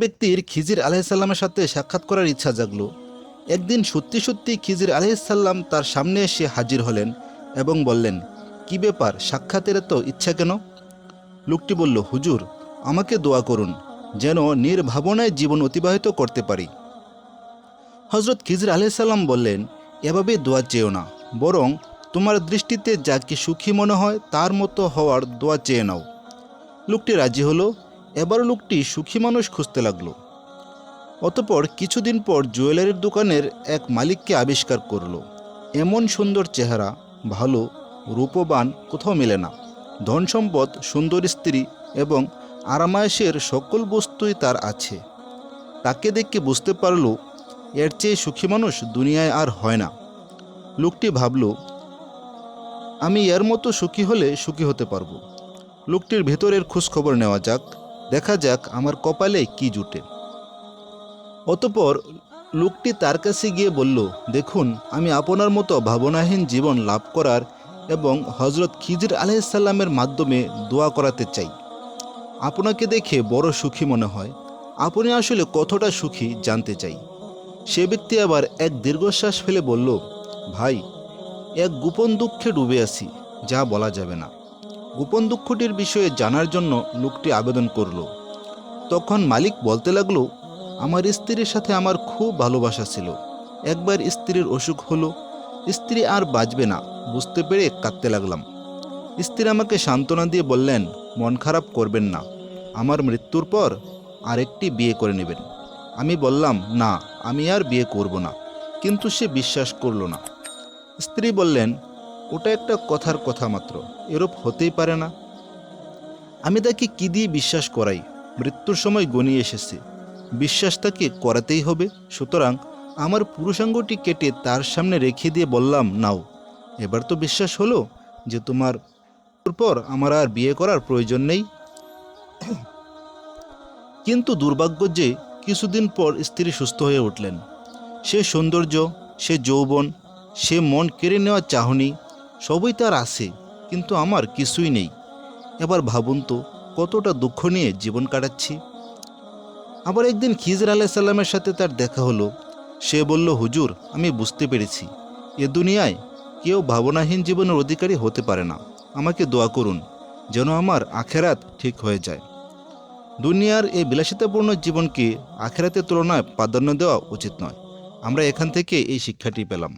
ব্যক্তির খিজির আলাইসাল্লামের সাথে সাক্ষাৎ করার ইচ্ছা জাগলো। একদিন সত্যি সত্যি খিজির আলাইসাল্লাম তার সামনে এসে হাজির হলেন এবং বললেন, কি ব্যাপার, সাক্ষাতের এত ইচ্ছা কেন? লোকটি বলল, হুজুর, আমাকে দোয়া করুন যেন নির্ভাবনায় জীবন অতিবাহিত করতে পারি। হজরত খিজির আলাইসাল্লাম বললেন, এভাবে দোয়া চেয়েও না, বরং তোমার দৃষ্টিতে যাকে সুখী মনে হয় তার মতো হওয়ার দোয়া চেয়ে নাও। লোকটি রাজি হলো। এবার লোকটি সুখী মানুষ খুঁজতে লাগলো। অতপর কিছুদিন পর জুয়েলারির দোকানের এক মালিককে আবিষ্কার করলো। এমন সুন্দর চেহারা, ভালো, রূপবান কোথাও মেলে না। ধন সম্পদ, সুন্দর স্ত্রী এবং আরামায়েশের সকল বস্তুই তার আছে। তাকে দেখে বুঝতে পারল এর চেয়ে সুখী মানুষ দুনিয়ায় আর হয় না। লোকটি ভাবল, আমি এর মতো সুখী হলে সুখী হতে পারবো। লোকটির ভেতরের খোঁজখবর নেওয়া যাক, দেখা যাক আমার কপালে কি জুটে। অতপর লোকটি তার কাছে গিয়ে বলল, দেখুন, আমি আপনার মতো ভাবনাহীন জীবন লাভ করার এবং হজরত খিজির আলাইসাল্লামের মাধ্যমে দোয়া করাতে চাই। আপনাকে দেখে বড় সুখী মনে হয়। আপনি আসলে কতটা সুখী জানতে চাই। সে ব্যক্তি আবার এক দীর্ঘশ্বাস ফেলে বলল, ভাই, এক গোপন দুঃখে ডুবে আছি, যা বলা যাবে না। গোপন দুঃখটির বিষয়ে জানার জন্য লোকটি আবেদন করল। তখন মালিক বলতে লাগলো, আমার স্ত্রীর সাথে আমার খুব ভালোবাসা ছিল। একবার স্ত্রীর অসুখ হলো, স্ত্রী আর বাঁচবে না বুঝতে পেরে কাঁদতে লাগলাম। স্ত্রী আমাকে সান্ত্বনা দিয়ে বললেন, মন খারাপ করবেন না, আমার মৃত্যুর পর আরেকটি বিয়ে করে নেবেন। আমি বললাম, না, আমি আর বিয়ে করব না। কিন্তু সে বিশ্বাস করল না। স্ত্রী বললেন, ওটা একটা কথার কথা মাত্র, এরূপ হতেই পারে না। আমি তাকে কি দিয়ে বিশ্বাস করাই? মৃত্যুর সময় গনিয়ে এসেছে, বিশ্বাস তাকে করাতেই হবে। সুতরাং আমার পুরুষাঙ্গটি কেটে তার সামনে রেখে দিয়ে বললাম, নাও, এবার তো বিশ্বাস হলো যে তোমার পর আমার আর বিয়ে করার প্রয়োজন নেই। কিন্তু দুর্ভাগ্য যে কিছুদিন পর স্ত্রী সুস্থ হয়ে উঠলেন। সে সৌন্দর্য, সে যৌবন, সে মন কেড়ে নেওয়া চাহনি সবই তার আছে, কিন্তু আমার কিছুই নেই। এবার ভাবুন তো, কতটা দুঃখ নিয়ে জীবন কাটাচ্ছি। আবার একদিন খিজির আলাইসাল্লামের সাথে তার দেখা হলো। সে বলল, হুজুর, আমি বুঝতে পেরেছি এ দুনিয়ায় কেউ ভাবনাহীন জীবনের অধিকারী হতে পারে না। আমাকে দোয়া করুন যেন আমার আখেরাত ঠিক হয়ে যায়। দুনিয়ার এই বিলাসিতাপূর্ণ জীবনকে আখেরাতের তুলনায় প্রাধান্য দেওয়া উচিত নয়। আমরা এখান থেকে এই শিক্ষাটি পেলাম।